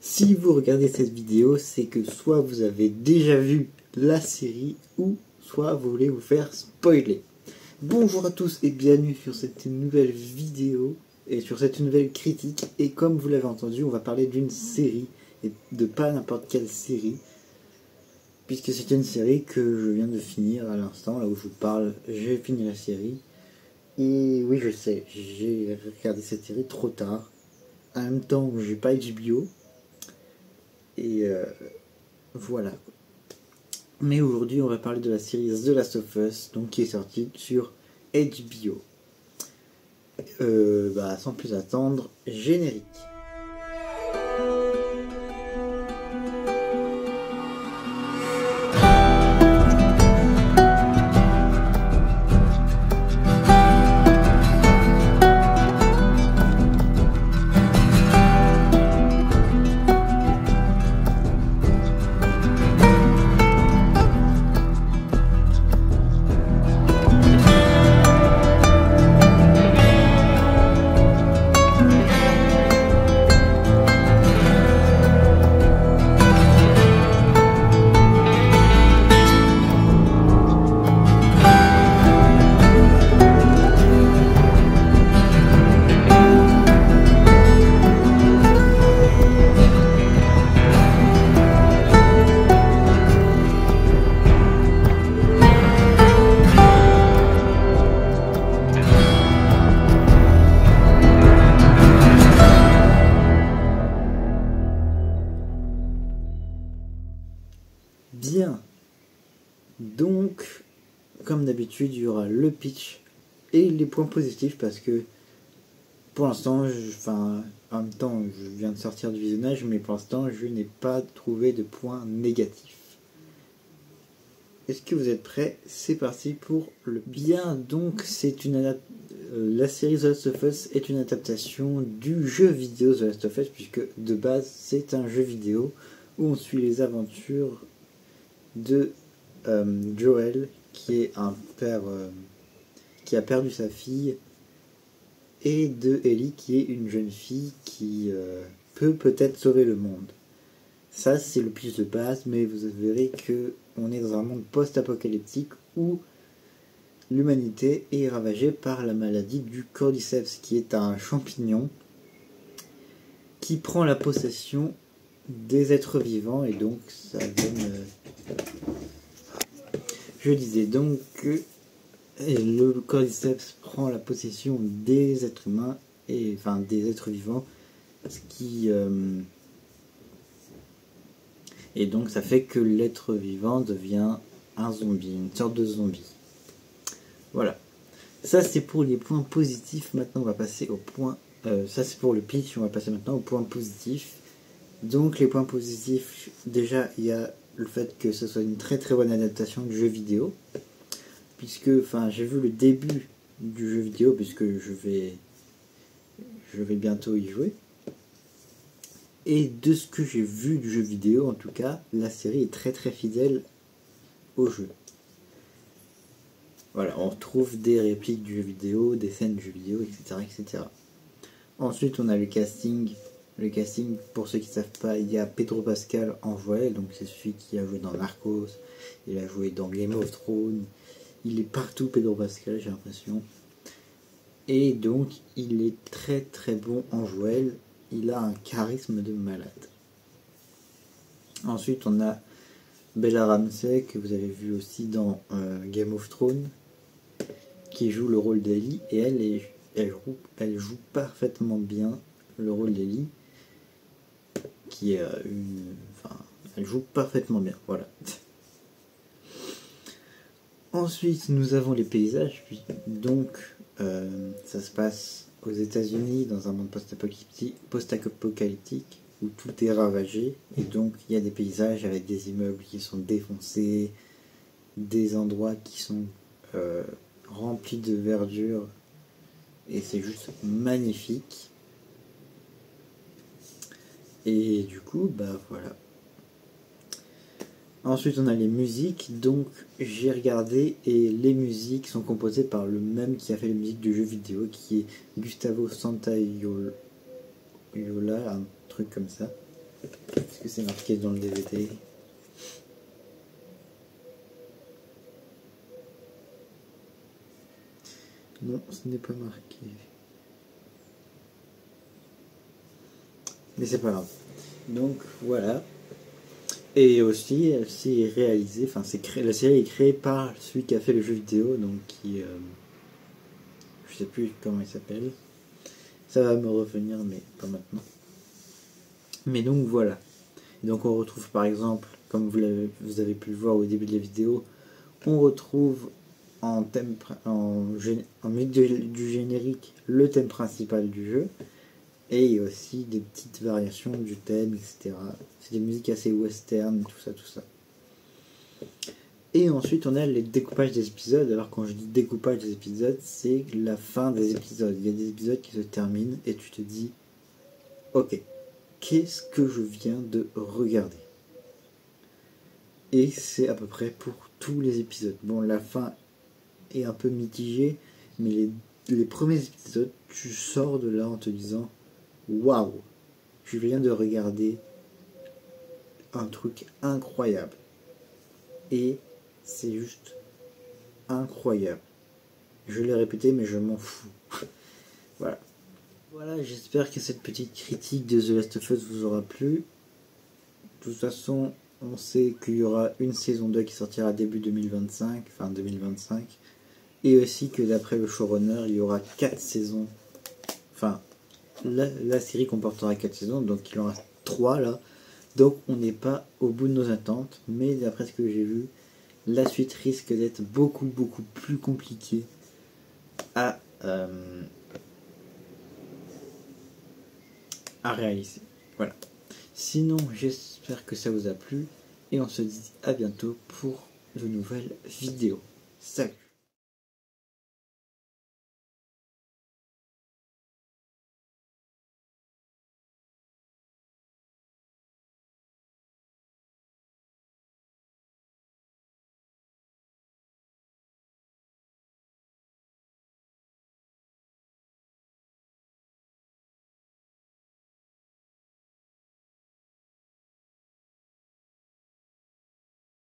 Si vous regardez cette vidéo, c'est que soit vous avez déjà vu la série ou soit vous voulez vous faire spoiler. Bonjour à tous et bienvenue sur cette nouvelle vidéo et sur cette nouvelle critique. Et comme vous l'avez entendu, on va parler d'une série et de pas n'importe quelle série, puisque c'est une série que je viens de finir à l'instant, là où je vous parle. J'ai fini la série et oui, je sais, j'ai regardé cette série trop tard. En même temps, j'ai pas HBO. Et voilà. Mais aujourd'hui, on va parler de la série The Last of Us, donc qui est sortie sur HBO. Sans plus attendre, générique. Bien, donc comme d'habitude il y aura le pitch et les points positifs, parce que pour l'instant, en même temps je viens de sortir du visionnage, mais pour l'instant je n'ai pas trouvé de points négatifs. Est-ce que vous êtes prêts? C'est parti pour le bien. Donc la série The Last of Us est une adaptation du jeu vidéo The Last of Us, puisque de base c'est un jeu vidéo où on suit les aventures de Joel, qui est un père qui a perdu sa fille, et de Ellie, qui est une jeune fille qui peut peut-être sauver le monde. Ça, c'est le pitch de base, mais vous verrez que on est dans un monde post-apocalyptique où l'humanité est ravagée par la maladie du cordyceps, qui est un champignon qui prend la possession des êtres vivants, et donc ça donne... Je disais donc que le cordyceps prend la possession des êtres humains, des êtres vivants, et donc ça fait que l'être vivant devient un zombie, une sorte de zombie. Voilà. Ça c'est pour les points positifs. Maintenant on va passer au point... ça c'est pour le pitch, on va passer maintenant aux points positifs. Donc les points positifs, déjà il y a le fait que ce soit une très très bonne adaptation du jeu vidéo, puisque j'ai vu le début du jeu vidéo, puisque je vais bientôt y jouer, et de ce que j'ai vu du jeu vidéo, en tout cas la série est très très fidèle au jeu. Voilà, on retrouve des répliques du jeu vidéo, des scènes du jeu vidéo, etc. Ensuite on a le casting. Le casting, pour ceux qui ne savent pas, il y a Pedro Pascal en Joel, donc c'est celui qui a joué dans Narcos, il a joué dans Game of Thrones, il est partout Pedro Pascal, j'ai l'impression. Et donc il est très très bon en Joel, il a un charisme de malade. Ensuite on a Bella Ramsey, que vous avez vu aussi dans Game of Thrones, qui joue le rôle d'Ellie, et elle joue parfaitement bien le rôle d'Ellie, qui est elle joue parfaitement bien, voilà. Ensuite nous avons les paysages, donc ça se passe aux États-Unis dans un monde post-apocalyptique où tout est ravagé, et donc il y a des paysages avec des immeubles qui sont défoncés, des endroits qui sont remplis de verdure, et c'est juste magnifique. Et du coup, voilà. Ensuite, on a les musiques. Donc, j'ai regardé, et les musiques sont composées par le même qui a fait les musiques du jeu vidéo, qui est Gustavo Santaolalla, un truc comme ça. Est-ce que c'est marqué dans le DVD? Non, ce n'est pas marqué. Mais c'est pas grave. Donc voilà. Et aussi, c'est réalisé, enfin, la série est créée par celui qui a fait le jeu vidéo, donc qui, je sais plus comment il s'appelle. Ça va me revenir, mais pas maintenant. Mais donc voilà. Et donc on retrouve par exemple, comme vous avez pu le voir au début de la vidéo, on retrouve en milieu du générique le thème principal du jeu. Et il y a aussi des petites variations du thème, etc. C'est des musiques assez western, tout ça, tout ça. Et ensuite, on a les découpages des épisodes. Alors, quand je dis découpage des épisodes, c'est la fin des épisodes. Il y a des épisodes qui se terminent et tu te dis, ok, qu'est-ce que je viens de regarder? Et c'est à peu près pour tous les épisodes. Bon, la fin est un peu mitigée, mais les premiers épisodes, tu sors de là en te disant, waouh, je viens de regarder un truc incroyable. Et c'est juste incroyable. Je l'ai répété, mais je m'en fous. Voilà. Voilà, j'espère que cette petite critique de The Last of Us vous aura plu. De toute façon, on sait qu'il y aura une saison 2 qui sortira début 2025, fin 2025. Et aussi que d'après le showrunner, il y aura 4 saisons. Enfin, la série comportera 4 saisons, donc il en reste 3 là. Donc on n'est pas au bout de nos attentes, mais d'après ce que j'ai vu, la suite risque d'être beaucoup plus compliquée à réaliser. Voilà. Sinon, j'espère que ça vous a plu et on se dit à bientôt pour de nouvelles vidéos. Salut!